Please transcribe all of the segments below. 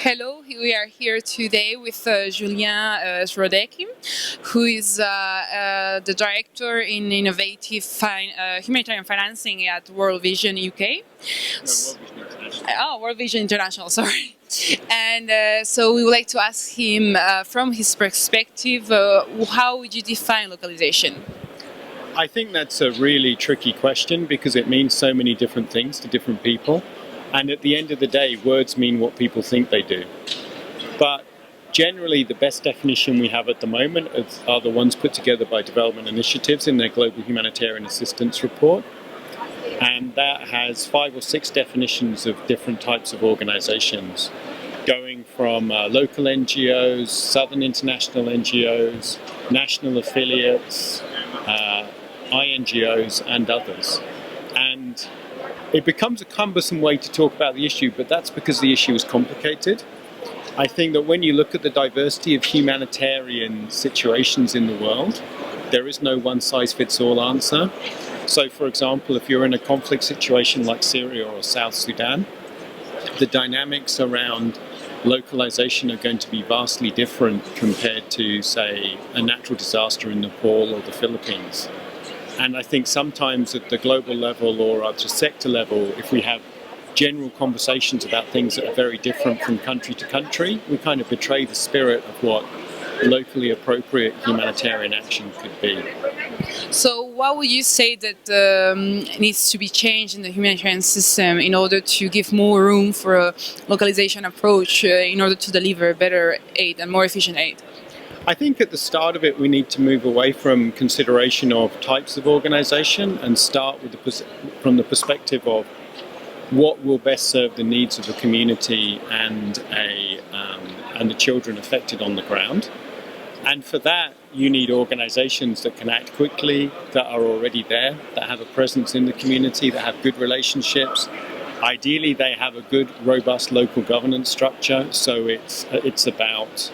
Hello, we are here today with Julien Srodecki, who is the director in innovative humanitarian financing at World Vision UK. World Vision International, sorry. And so we would like to ask him, from his perspective, how would you define localization? I think that's a really tricky question because it means so many different things to different people. And at the end of the day, words mean what people think they do. But generally, the best definition we have at the moment are the ones put together by Development Initiatives in their Global Humanitarian Assistance Report. And that has 5 or 6 definitions of different types of organizations, going from local NGOs, Southern International NGOs, national affiliates, INGOs, and others. And it becomes a cumbersome way to talk about the issue, but that's because the issue is complicated. I think that when you look at the diversity of humanitarian situations in the world, there is no one-size-fits-all answer. So, for example, if you're in a conflict situation like Syria or South Sudan, the dynamics around localization are going to be vastly different compared to, say, a natural disaster in Nepal or the Philippines. And I think sometimes at the global level or at the sector level, if we have general conversations about things that are very different from country to country, we kind of betray the spirit of what locally appropriate humanitarian action could be. So what would you say that needs to be changed in the humanitarian system in order to give more room for a localization approach in order to deliver better aid and more efficient aid? I think at the start of it, we need to move away from consideration of types of organization and start with from the perspective of what will best serve the needs of the community and the children affected on the ground. And for that, you need organizations that can act quickly, that are already there, that have a presence in the community, that have good relationships. Ideally, they have a good, robust local governance structure. So it's about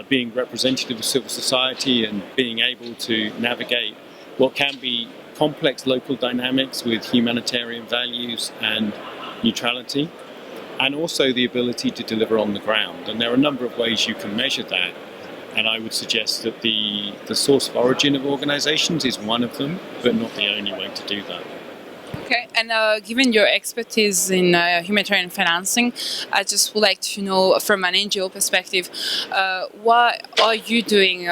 being representative of civil society and being able to navigate what can be complex local dynamics with humanitarian values and neutrality, and also the ability to deliver on the ground. And there are a number of ways you can measure that. And I would suggest that the source of origin of organizations is one of them, but not the only way to do that. Okay, and given your expertise in humanitarian financing, I just would like to know from an NGO perspective, what are you doing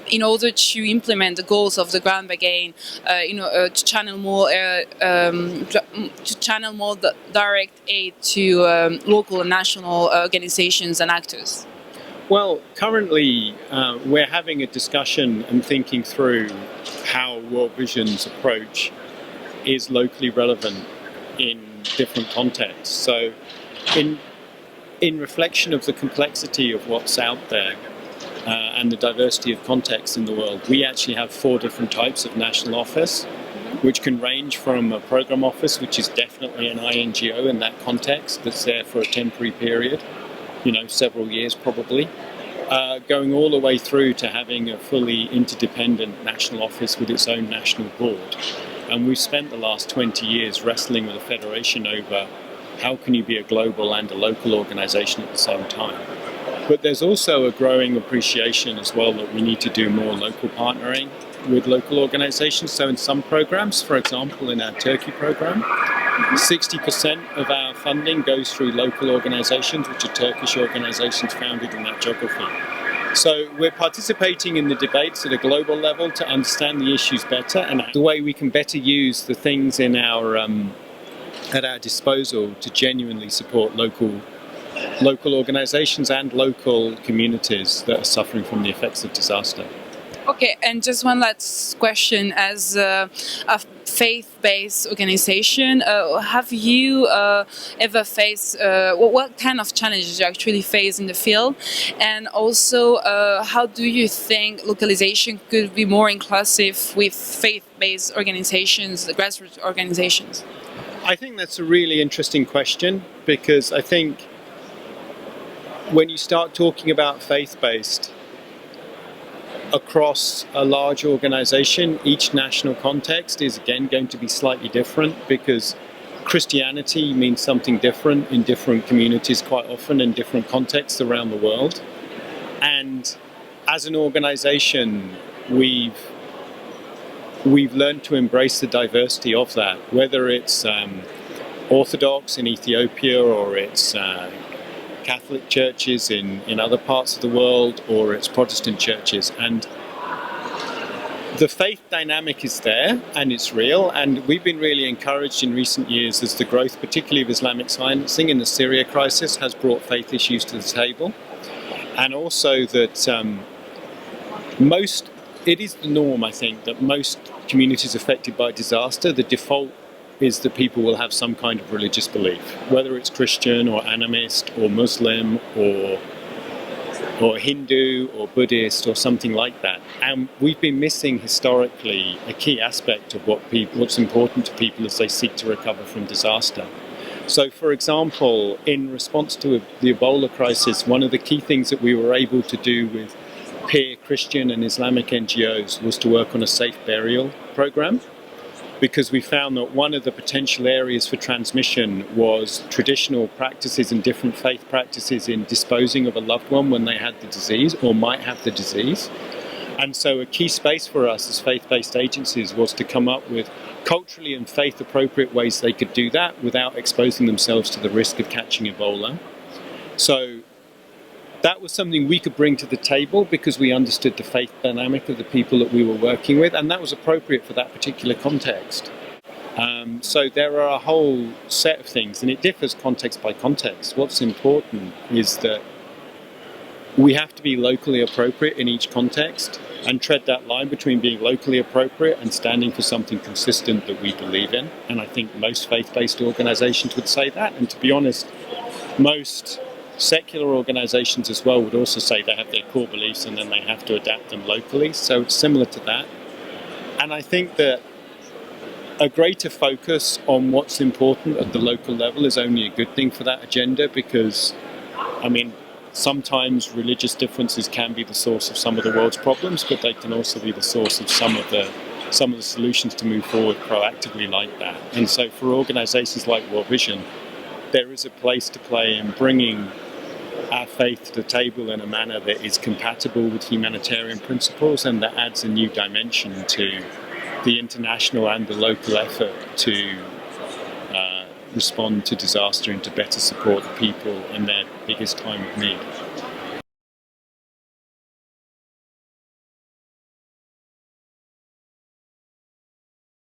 in order to implement the goals of the Ground Bargain, to channel more direct aid to local and national organizations and actors? Well, currently we're having a discussion and thinking through how World Vision's approach is locally relevant in different contexts. So in reflection of the complexity of what's out there and the diversity of contexts in the world, we actually have 4 different types of national office, which can range from a program office, which is definitely an INGO in that context, that's there for a temporary period, several years probably, going all the way through to having a fully interdependent national office with its own national board. And we've spent the last 20 years wrestling with the Federation over how can you be a global and a local organization at the same time. But there's also a growing appreciation as well that we need to do more local partnering with local organizations. So in some programs, for example, in our Turkey program, 60% of our funding goes through local organizations, which are Turkish organizations founded in that geography. So we're participating in the debates at a global level to understand the issues better and the way we can better use the things in at our disposal to genuinely support local organizations and local communities that are suffering from the effects of disaster. Okay, and just one last question. As a faith-based organization, have you ever faced, what kind of challenges you actually face in the field? And also, how do you think localization could be more inclusive with faith-based organizations, the grassroots organizations? I think that's a really interesting question, because I think when you start talking about faith-based, across a large organization, each national context is again going to be slightly different, because Christianity means something different in different communities quite often, in different contexts around the world. And as an organization, we've learned to embrace the diversity of that, whether it's Orthodox in Ethiopia, or it's Catholic churches in other parts of the world, or it's Protestant churches. And the faith dynamic is there and it's real, and we've been really encouraged in recent years as the growth, particularly of Islamic financing in the Syria crisis, has brought faith issues to the table. And also that it is the norm, I think, that most communities affected by disaster, the default is that people will have some kind of religious belief, whether it's Christian or animist or Muslim or Hindu or Buddhist or something like that. And we've been missing historically a key aspect of what's important to people as they seek to recover from disaster. So, for example, in response to the Ebola crisis, one of the key things that we were able to do with peer Christian and Islamic NGOs was to work on a safe burial program, because we found that one of the potential areas for transmission was traditional practices and different faith practices in disposing of a loved one when they had the disease or might have the disease. And so a key space for us as faith-based agencies was to come up with culturally and faith-appropriate ways they could do that without exposing themselves to the risk of catching Ebola. So that was something we could bring to the table because we understood the faith dynamic of the people that we were working with, and that was appropriate for that particular context. So there are a whole set of things, and it differs context by context. What's important is that we have to be locally appropriate in each context and tread that line between being locally appropriate and standing for something consistent that we believe in. And I think most faith-based organizations would say that, and to be honest, most secular organizations as well would also say they have their core beliefs and then they have to adapt them locally. So it's similar to that. And I think that a greater focus on what's important at the local level is only a good thing for that agenda, because, I mean, sometimes religious differences can be the source of some of the world's problems, but they can also be the source of some of the solutions to move forward proactively like that. And so for organizations like World Vision, there is a place to play in bringing our faith to the table in a manner that is compatible with humanitarian principles and that adds a new dimension to the international and the local effort to respond to disaster and to better support the people in their biggest time of need.